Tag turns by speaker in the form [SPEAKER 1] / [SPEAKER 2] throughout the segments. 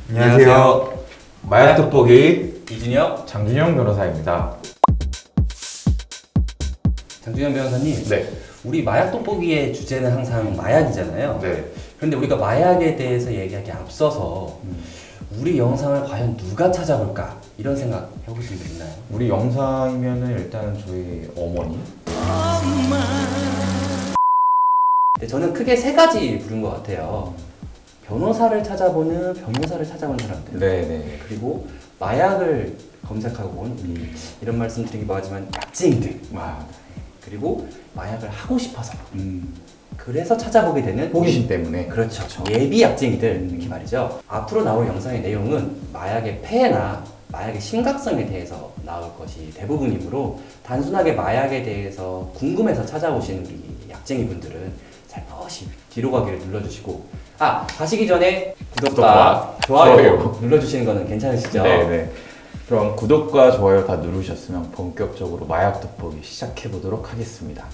[SPEAKER 1] 안녕하세요. 마약 돋보기
[SPEAKER 2] 이준혁,
[SPEAKER 1] 장준영 변호사입니다.
[SPEAKER 2] 장준영 변호사님.
[SPEAKER 1] 네.
[SPEAKER 2] 우리 마약 돋보기의 주제는 항상 마약이잖아요.
[SPEAKER 1] 네.
[SPEAKER 2] 그런데 우리가 마약에 대해서 얘기하기 앞서서 우리 영상을 과연 누가 찾아볼까 이런 생각 해보신 적 있나요?
[SPEAKER 1] 우리 영상이면은 일단은 저희 어머니.
[SPEAKER 2] 근데 저는 크게 세 가지 부른 것 같아요. 변호사를 찾아보는 변호사를 찾아보는 사람들.
[SPEAKER 1] 네네.
[SPEAKER 2] 그리고 마약을 검색하고 온 우리 이런 말씀 드리기 뭐하지만 약쟁이들.
[SPEAKER 1] 와.
[SPEAKER 2] 그리고 마약을 하고 싶어서 그래서 찾아보게 되는
[SPEAKER 1] 호기심 때문에.
[SPEAKER 2] 그렇죠. 예비 약쟁이들 이렇게 말이죠. 앞으로 나올 영상의 내용은 마약의 폐해나 마약의 심각성에 대해서 나올 것이 대부분이므로 단순하게 마약에 대해서 궁금해서 찾아오시는 우리 약쟁이 분들은 살포시 뒤로 가기를 눌러주시고 가시기 전에 구독과 좋아요 눌러주시는 거는 괜찮으시죠?
[SPEAKER 1] 네네. 그럼 구독과 좋아요 다 누르셨으면 본격적으로 마약 돋보기 시작해 보도록 하겠습니다.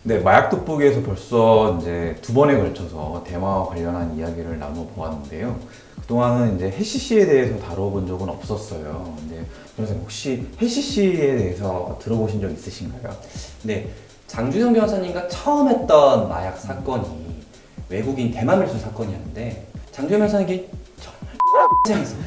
[SPEAKER 1] 네, 마약 돋보기에서 벌써 이제 두 번에 걸쳐서 대마와 관련한 이야기를 나눠 보았는데요. 그동안은 이제 해시씨에 대해서 다뤄본 적은 없었어요. 근데 변호사님 혹시 해시씨에 대해서 들어보신 적 있으신가요?
[SPEAKER 2] 네, 장준영 변호사님과 처음 했던 마약 사건이 외국인 대마 밀수 사건이었는데 장준영 변호사님께 정말 고생했어요.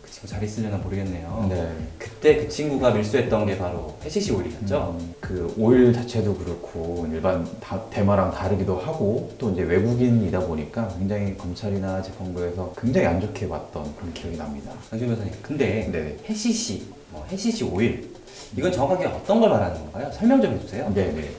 [SPEAKER 2] 그 친구 잘 있으려나 모르겠네요.
[SPEAKER 1] 네.
[SPEAKER 2] 그때 그 친구가 밀수했던 게 바로 해시씨 오일이었죠.
[SPEAKER 1] 그 오일 자체도 그렇고 일반 대마랑 다르기도 하고 또 이제 외국인이다 보니까 굉장히 검찰이나 재판부에서 굉장히 안 좋게 봤던 그런 기억이 납니다.
[SPEAKER 2] 장준영 변호사님, 근데
[SPEAKER 1] 네.
[SPEAKER 2] 해시씨, 해시씨 오일 이건 정확하게 어떤 걸 말하는 건가요? 설명 좀 해주세요.
[SPEAKER 1] 네네.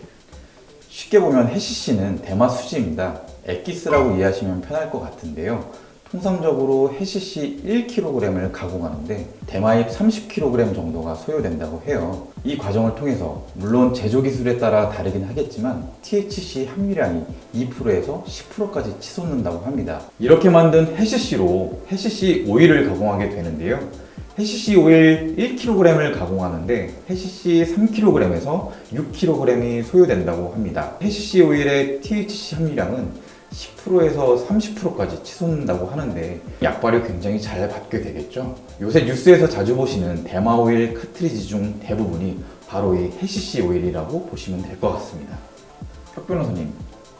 [SPEAKER 1] 쉽게 보면 해시씨는 대마 수지입니다. 엑기스라고 이해하시면 편할 것 같은데요. 통상적으로 해시씨 1kg을 가공하는데 대마잎 30kg 정도가 소요된다고 해요. 이 과정을 통해서 물론 제조 기술에 따라 다르긴 하겠지만 THC 함유량이 2%에서 10%까지 치솟는다고 합니다. 이렇게 만든 해시씨로 해시씨 오일을 가공하게 되는데요. 해시씨 오일 1kg을 가공하는데 해시씨 3kg에서 6kg이 소요된다고 합니다. 해시씨 오일의 THC 함유량은 10%에서 30%까지 치솟는다고 하는데 약발을 굉장히 잘 받게 되겠죠. 요새 뉴스에서 자주 보시는 대마 오일 카트리지 중 대부분이 바로 이 해시씨 오일이라고 보시면 될 것 같습니다. 혁 변호사님,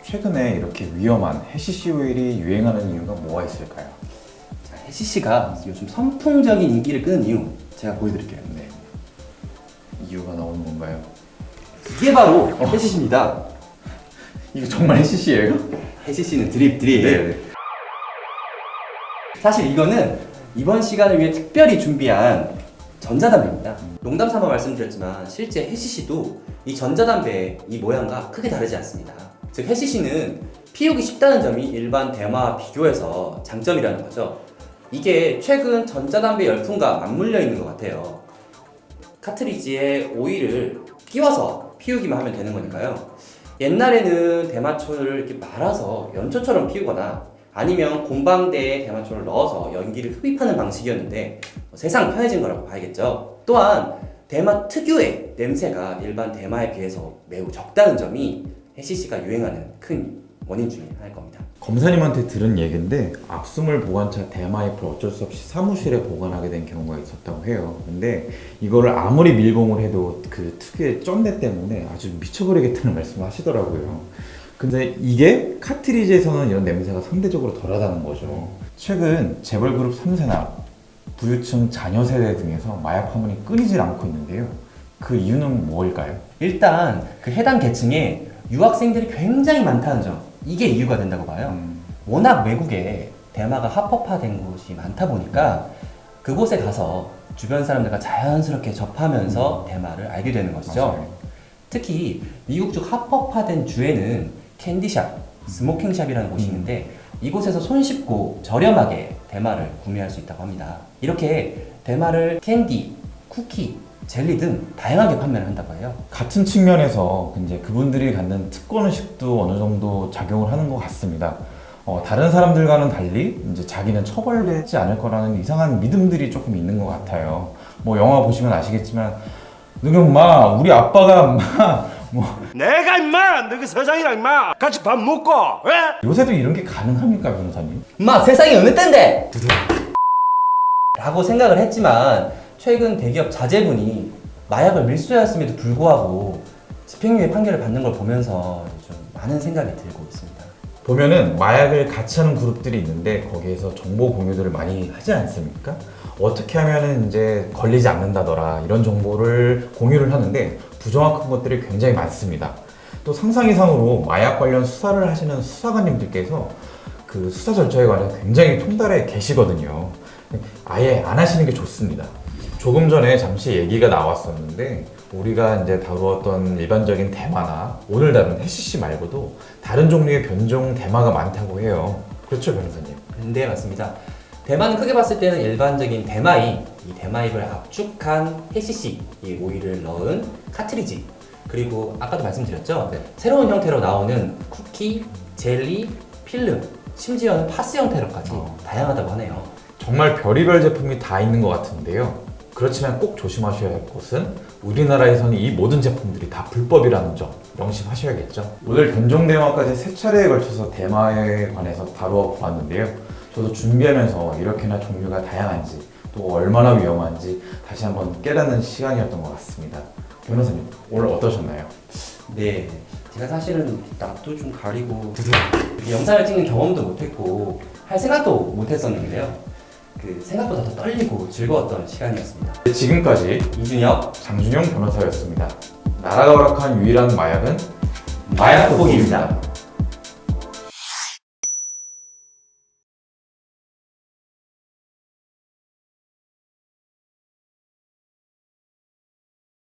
[SPEAKER 1] 최근에 이렇게 위험한 해시씨 오일이 유행하는 이유가 뭐가 있을까요?
[SPEAKER 2] 자, 해시씨가 요즘 선풍적인 인기를 끄는 이유 제가 보여드릴게요.
[SPEAKER 1] 네. 이유가 나오는 건가요?
[SPEAKER 2] 이게 바로 해시씨입니다.
[SPEAKER 1] 이거 정말 해시씨예요?
[SPEAKER 2] 해시씨는 드립.
[SPEAKER 1] 네.
[SPEAKER 2] 사실 이거는 이번 시간을 위해 특별히 준비한 전자담배입니다. 농담 삼아 말씀드렸지만 실제 해시씨도 이 전자담배의 이 모양과 크게 다르지 않습니다. 즉 해시씨는 피우기 쉽다는 점이 일반 대마와 비교해서 장점이라는 거죠. 이게 최근 전자담배 열풍과 맞물려 있는 것 같아요. 카트리지에 오일을 끼워서 피우기만 하면 되는 거니까요. 옛날에는 대마초를 이렇게 말아서 연초처럼 피우거나 아니면 공방대에 대마초를 넣어서 연기를 흡입하는 방식이었는데 세상 편해진 거라고 봐야겠죠. 또한 대마 특유의 냄새가 일반 대마에 비해서 매우 적다는 점이 해시씨가 유행하는 큰 원인 중에 하나일 겁니다.
[SPEAKER 1] 검사님한테 들은 얘기인데 압수물 보관차 대마잎을 어쩔 수 없이 사무실에 보관하게 된 경우가 있었다고 해요. 근데 이거를 아무리 밀봉을 해도 그 특유의 쩐내 때문에 아주 미쳐버리겠다는 말씀을 하시더라고요. 근데 이게 카트리지에서는 이런 냄새가 상대적으로 덜하다는 거죠. 최근 재벌그룹 3세나 부유층 자녀 세대 등에서 마약 화문이 끊이질 않고 있는데요. 그 이유는 뭘까요?
[SPEAKER 2] 일단 그 해당 계층에 유학생들이 굉장히 많다는 점, 이게 이유가 된다고 봐요. 워낙 외국에 대마가 합법화된 곳이 많다 보니까 그곳에 가서 주변 사람들과 자연스럽게 접하면서 대마를 알게 되는 것이죠.
[SPEAKER 1] 맞아요.
[SPEAKER 2] 특히 미국 쪽 합법화된 주에는 캔디샵, 스모킹샵이라는 곳이 있는데 이곳에서 손쉽고 저렴하게 대마를 구매할 수 있다고 합니다. 이렇게 대마를 캔디, 쿠키, 젤리 등 다양하게 판매를 한다고 해요.
[SPEAKER 1] 같은 측면에서 이제 그분들이 갖는 특권의식도 어느 정도 작용을 하는 것 같습니다. 다른 사람들과는 달리 이제 자기는 처벌되지 않을 거라는 이상한 믿음들이 조금 있는 것 같아요. 뭐 영화 보시면 아시겠지만 너가 마 우리 아빠가 뭐
[SPEAKER 3] 내가 임마 너그 서장이랑 임마 같이 밥 먹고 왜?
[SPEAKER 1] 요새도 이런 게 가능합니까, 변호사님?
[SPEAKER 2] 엄마 세상이 어느 때인데? 라고 생각을 했지만 최근 대기업 자제분이 마약을 밀수하였음에도 불구하고 집행유예 판결을 받는 걸 보면서 좀 많은 생각이 들고 있습니다.
[SPEAKER 1] 보면은 마약을 같이 하는 그룹들이 있는데 거기에서 정보 공유들을 많이 하지 않습니까? 어떻게 하면은 이제 걸리지 않는다더라 이런 정보를 공유를 하는데 부정확한 것들이 굉장히 많습니다. 또 상상 이상으로 마약 관련 수사를 하시는 수사관님들께서 그 수사 절차에 관해 굉장히 통달해 계시거든요. 아예 안 하시는 게 좋습니다. 조금 전에 잠시 얘기가 나왔었는데 우리가 이제 다루었던 일반적인 대마나 오늘 다룬 해시씨 말고도 다른 종류의 변종 대마가 많다고 해요. 그렇죠, 변호사님?
[SPEAKER 2] 네, 맞습니다. 대마는 크게 봤을 때는 일반적인 대마입, 이 대마입을 압축한 해시씨, 이 오일을 넣은 카트리지, 그리고 아까도 말씀드렸죠?
[SPEAKER 1] 네.
[SPEAKER 2] 새로운 형태로 나오는 쿠키, 젤리, 필름, 심지어는 파스 형태로까지 다양하다고 하네요.
[SPEAKER 1] 정말 별의별 제품이 다 있는 것 같은데요. 그렇지만 꼭 조심하셔야 할 것은 우리나라에서는 이 모든 제품들이 다 불법이라는 점 명심하셔야겠죠. 오늘 변종 대마까지 세 차례에 걸쳐서 대마에 관해서 다루어 보았는데요. 저도 준비하면서 이렇게나 종류가 다양한지 또 얼마나 위험한지 다시 한번 깨닫는 시간이었던 것 같습니다. 변호사님, 오늘 어떠셨나요?
[SPEAKER 2] 네, 제가 사실은 낯도 좀 가리고 영상을 찍는 경험도 못했고 할 생각도 못했었는데요. 그 생각보다 더 떨리고 즐거웠던 시간이었습니다.
[SPEAKER 1] 지금까지
[SPEAKER 2] 이준혁
[SPEAKER 1] 장준영 변호사였습니다. 나라가 허락한 유일한 마약은 마약 돋보기입니다.